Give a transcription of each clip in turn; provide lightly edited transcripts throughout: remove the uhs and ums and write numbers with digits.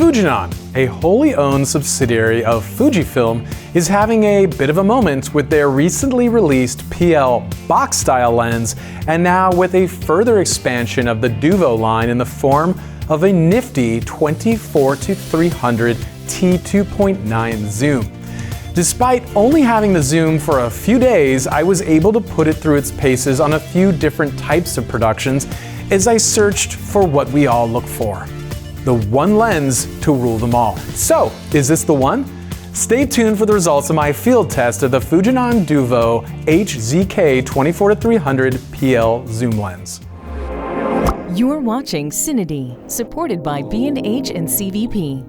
FUJINON, a wholly owned subsidiary of FUJIFILM, is having a bit of a moment with their recently released PL box-style lens, and now with a further expansion of the Duvo line in the form of a nifty 24-300 t2.9 zoom. Despite only having the zoom for a few days, I was able to put it through its paces on a few different types of productions as I searched for what we all look for. The one lens to rule them all. So, is this the one? Stay tuned for the results of my field test of the FUJINON Duvo HZK24-300 PL zoom lens. You're watching CineD, supported by B&H and CVP.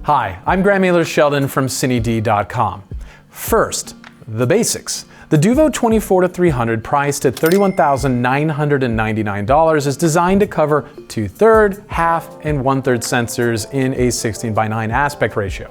Hi, I'm Grant Mailer-Sheldon from CineD.com. First, the basics. The Duvo 24-300, priced at $31,999, is designed to cover 2/3, half, and 1/3 sensors in a 16:9 aspect ratio.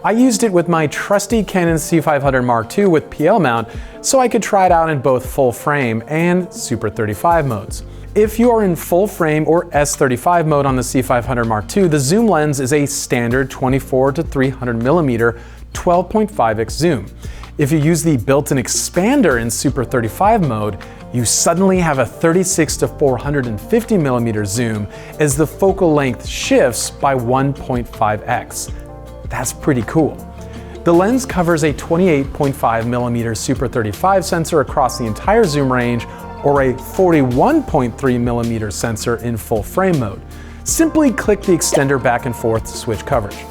I used it with my trusty Canon C500 Mark II with PL mount so I could try it out in both full frame and Super 35 modes. If you are in full frame or S35 mode on the C500 Mark II, the zoom lens is a standard 24-300mm 12.5x zoom. If you use the built-in expander in Super 35 mode, you suddenly have a 36-450mm zoom as the focal length shifts by 1.5x. That's pretty cool. The lens covers a 28.5mm Super 35 sensor across the entire zoom range, or a 41.3mm sensor in full frame mode. Simply click the extender back and forth to switch coverage.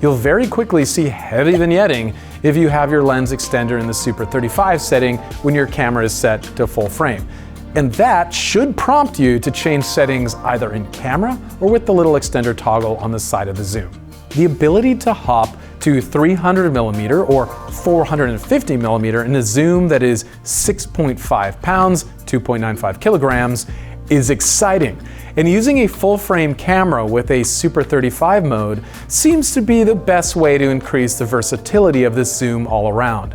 You'll very quickly see heavy vignetting if you have your lens extender in the Super 35 setting when your camera is set to full frame. And that should prompt you to change settings either in camera or with the little extender toggle on the side of the zoom. The ability to hop to 300mm or 450mm in a zoom that is 6.5 pounds, 2.95 kilograms, is exciting. And using a full frame camera with a Super 35 mode seems to be the best way to increase the versatility of this zoom all around.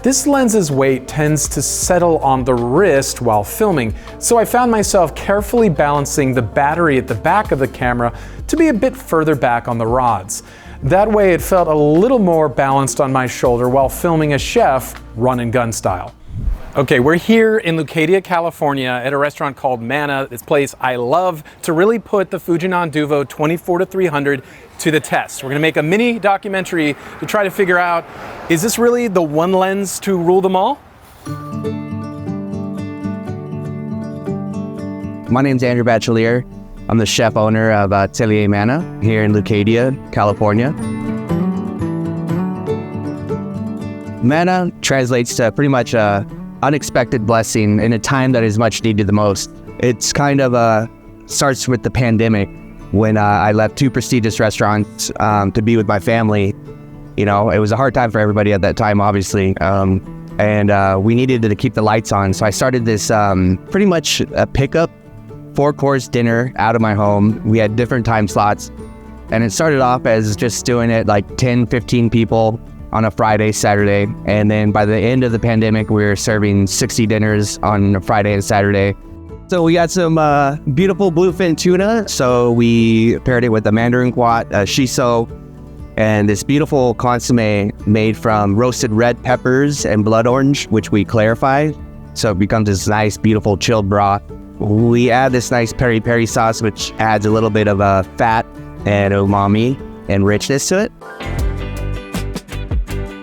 This lens's weight tends to settle on the wrist while filming, so I found myself carefully balancing the battery at the back of the camera to be a bit further back on the rods. That way it felt a little more balanced on my shoulder while filming a chef run and gun style. Okay, we're here in Leucadia, California at a restaurant called Manna, this place I love to really put the FUJINON Duvo 24-300 to the test. We're gonna make a mini documentary to try to figure out, is this really the one lens to rule them all? My name's Andrew Bachelier. I'm the chef owner of Atelier Manna here in Leucadia, California. Manna translates to pretty much a unexpected blessing in a time that is much needed the most. It's kind of starts with the pandemic when I left two prestigious restaurants to be with my family. You know, it was a hard time for everybody at that time, obviously, and we needed to keep the lights on. So I started this pretty much a pickup 4-course dinner out of my home. We had different time slots, and it started off as just doing it like 10-15 people on a Friday, Saturday, and then by the end of the pandemic, we were serving 60 dinners on a Friday and Saturday. So we got some beautiful bluefin tuna, so we paired it with a mandarin quat, shiso, and this beautiful consomme made from roasted red peppers and blood orange, which we clarify, so it becomes this nice, beautiful chilled broth. We add this nice peri-peri sauce, which adds a little bit of fat and umami and richness to it.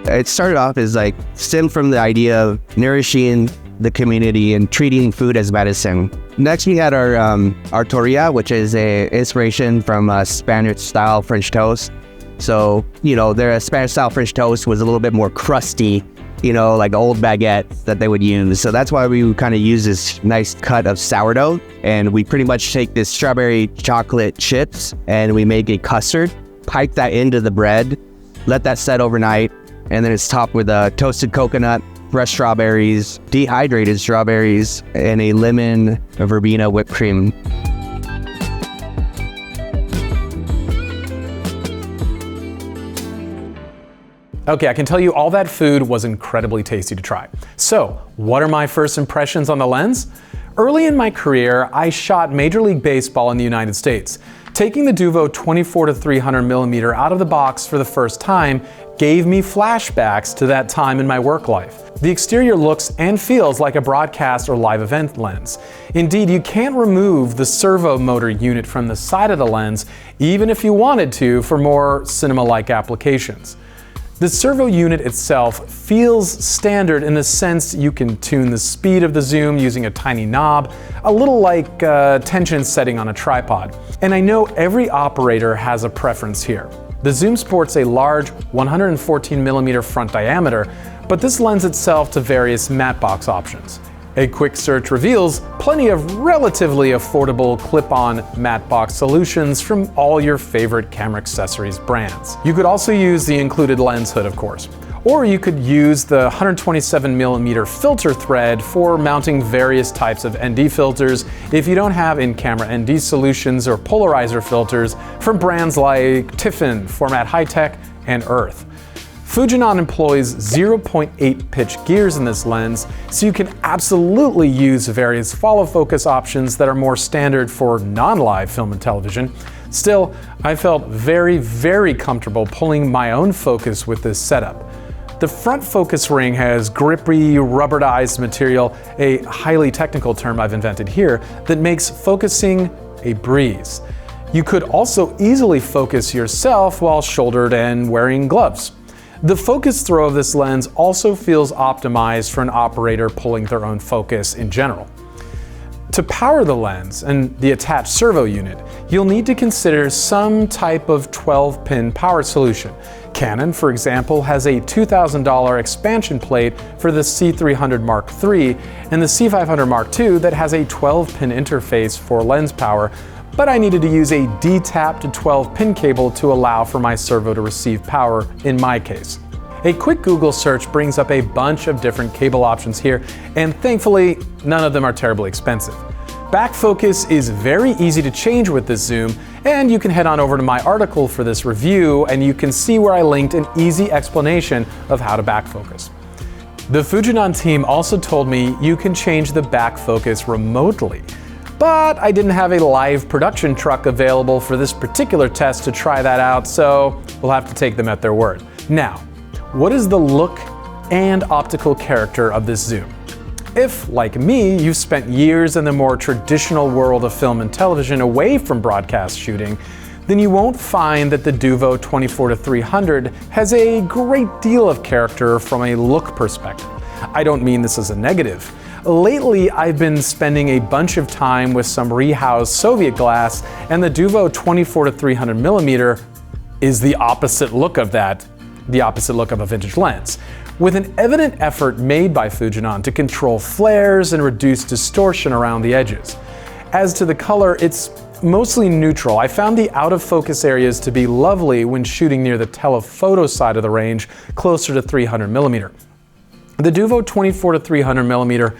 It started off as stemmed from the idea of nourishing the community and treating food as medicine. Next, we had our tortilla, which is a inspiration from Spanish-style French toast. So, you know, their Spanish-style French toast was a little bit more crusty, you know, like old baguette that they would use. So that's why we kind of use this nice cut of sourdough, and we pretty much take this strawberry chocolate chips and we make a custard, pipe that into the bread, let that set overnight, and then it's topped with toasted coconut, fresh strawberries, dehydrated strawberries, and a lemon verbena whipped cream. Okay, I can tell you all that food was incredibly tasty to try. So, what are my first impressions on the lens? Early in my career, I shot Major League Baseball in the United States. Taking the Duvo 24-300mm out of the box for the first time gave me flashbacks to that time in my work life. The exterior looks and feels like a broadcast or live event lens. Indeed, you can't remove the servo motor unit from the side of the lens, even if you wanted to for more cinema-like applications. The servo unit itself feels standard in the sense you can tune the speed of the zoom using a tiny knob, a little like tension setting on a tripod. And I know every operator has a preference here. The zoom sports a large 114mm front diameter, but this lends itself to various matte box options. A quick search reveals plenty of relatively affordable clip-on matte box solutions from all your favorite camera accessories brands. You could also use the included lens hood, of course. Or you could use the 127mm filter thread for mounting various types of ND filters if you don't have in-camera ND solutions or polarizer filters from brands like Tiffin, Format High Tech, and Earth. FUJINON employs 0.8 pitch gears in this lens, so you can absolutely use various follow focus options that are more standard for non-live film and television. Still, I felt very comfortable pulling my own focus with this setup. The front focus ring has grippy, rubberized material, a highly technical term I've invented here, that makes focusing a breeze. You could also easily focus yourself while shouldered and wearing gloves. The focus throw of this lens also feels optimized for an operator pulling their own focus in general. To power the lens and the attached servo unit, you'll need to consider some type of 12-pin power solution. Canon, for example, has a $2,000 expansion plate for the C300 Mark III and the C500 Mark II that has a 12-pin interface for lens power, but I needed to use a D-tapped 12-pin cable to allow for my servo to receive power in my case. A quick Google search brings up a bunch of different cable options here, and thankfully, none of them are terribly expensive. Back focus is very easy to change with this zoom, and you can head on over to my article for this review and you can see where I linked an easy explanation of how to back focus. The FUJINON team also told me you can change the back focus remotely. But I didn't have a live production truck available for this particular test to try that out, so we'll have to take them at their word. Now, what is the look and optical character of this zoom? If, like me, you've spent years in the more traditional world of film and television away from broadcast shooting, then you won't find that the Duvo 24-300 has a great deal of character from a look perspective. I don't mean this as a negative. Lately, I've been spending a bunch of time with some rehoused Soviet glass, and the Duvo 24-300mm is the opposite look of that, the opposite look of a vintage lens, with an evident effort made by FUJINON to control flares and reduce distortion around the edges. As to the color, it's mostly neutral. I found the out-of-focus areas to be lovely when shooting near the telephoto side of the range, closer to 300mm. The Duvo 24-300mm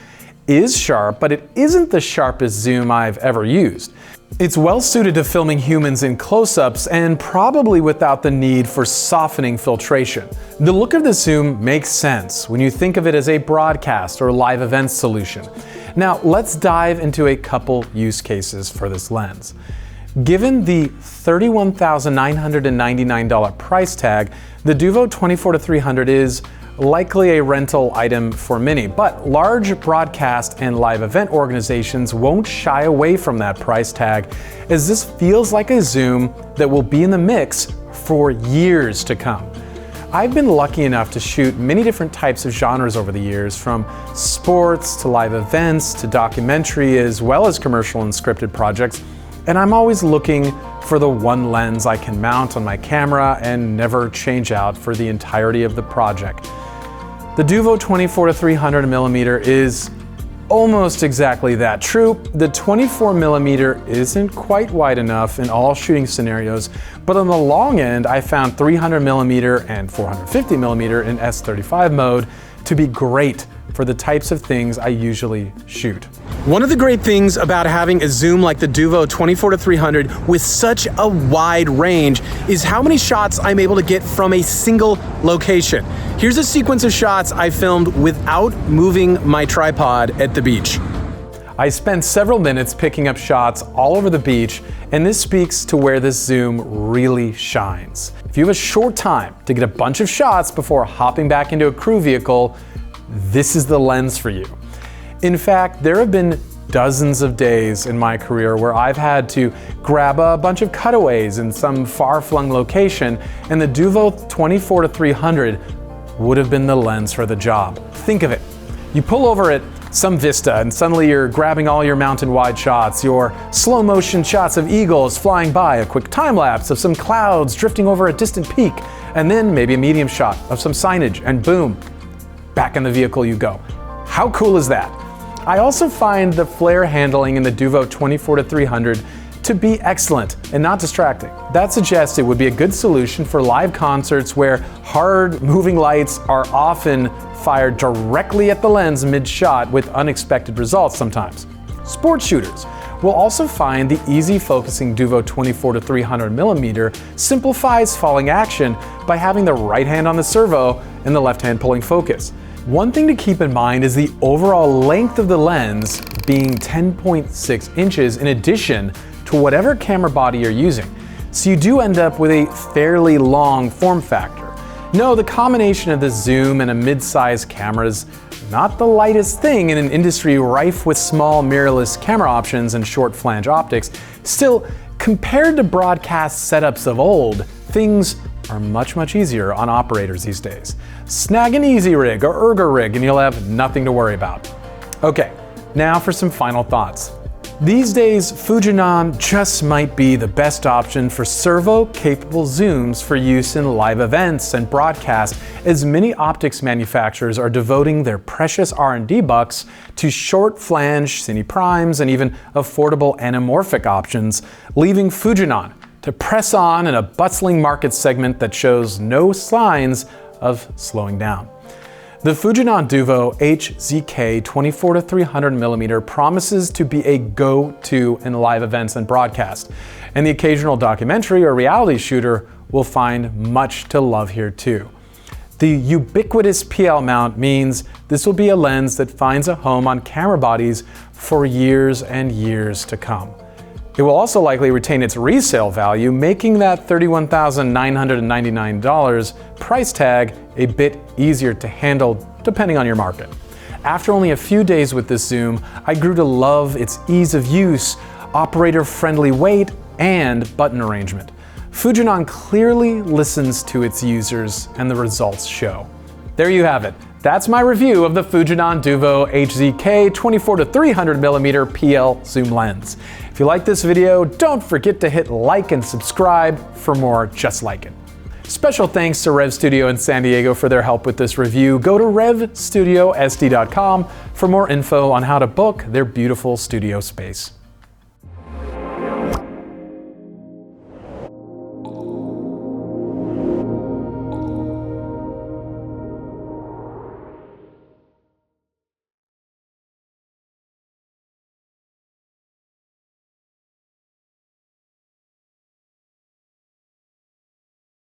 is sharp, but it isn't the sharpest zoom I've ever used. It's well suited to filming humans in close-ups and probably without the need for softening filtration. The look of the zoom makes sense when you think of it as a broadcast or live events solution. Now let's dive into a couple use cases for this lens. Given the $31,999 price tag, the Duvo 24-300 is likely a rental item for many, but large broadcast and live event organizations won't shy away from that price tag, as this feels like a zoom that will be in the mix for years to come. I've been lucky enough to shoot many different types of genres over the years, from sports to live events to documentary, as well as commercial and scripted projects, and I'm always looking for the one lens I can mount on my camera and never change out for the entirety of the project. The Duvo 24-300mm is almost exactly that. True, the 24mm isn't quite wide enough in all shooting scenarios, but on the long end, I found 300mm and 450mm in S35 mode to be great for the types of things I usually shoot. One of the great things about having a zoom like the Duvo 24-300 with such a wide range is how many shots I'm able to get from a single location. Here's a sequence of shots I filmed without moving my tripod at the beach. I spent several minutes picking up shots all over the beach, and this speaks to where this zoom really shines. If you have a short time to get a bunch of shots before hopping back into a crew vehicle, this is the lens for you. In fact, there have been dozens of days in my career where I've had to grab a bunch of cutaways in some far-flung location, and the Duvo 24-300 would have been the lens for the job. Think of it. You pull over at some vista and suddenly you're grabbing all your mountain-wide shots, your slow-motion shots of eagles flying by, a quick time-lapse of some clouds drifting over a distant peak, and then maybe a medium shot of some signage, and boom, back in the vehicle you go. How cool is that? I also find the flare handling in the Duvo 24-300 to be excellent and not distracting. That suggests it would be a good solution for live concerts where hard moving lights are often fired directly at the lens mid-shot with unexpected results sometimes. Sports shooters will also find the easy focusing Duvo 24-300mm simplifies falling action by having the right hand on the servo and the left hand pulling focus. One thing to keep in mind is the overall length of the lens being 10.6 inches in addition to whatever camera body you're using. So you do end up with a fairly long form factor. No, the combination of the zoom and a mid-sized camera is not the lightest thing in an industry rife with small mirrorless camera options and short flange optics. Still, compared to broadcast setups of old, things are much easier on operators these days. Snag an easy rig or ergo rig and you'll have nothing to worry about. Okay, now for some final thoughts. These days, FUJINON just might be the best option for servo-capable zooms for use in live events and broadcast, as many optics manufacturers are devoting their precious R&D bucks to short flange cine primes and even affordable anamorphic options, leaving FUJINON to press on in a bustling market segment that shows no signs of slowing down. The FUJINON Duvo HZK 24-300mm promises to be a go-to in live events and broadcast, and the occasional documentary or reality shooter will find much to love here too. The ubiquitous PL mount means this will be a lens that finds a home on camera bodies for years and years to come. It will also likely retain its resale value, making that $31,999 price tag a bit easier to handle depending on your market. After only a few days with this zoom, I grew to love its ease of use, operator-friendly weight, and button arrangement. FUJINON clearly listens to its users, and the results show. There you have it. That's my review of the FUJINON Duvo HZK 24-300mm PL zoom lens. If you like this video, don't forget to hit like and subscribe for more just like it. Special thanks to Rev Studio in San Diego for their help with this review. Go to revstudiosd.com for more info on how to book their beautiful studio space.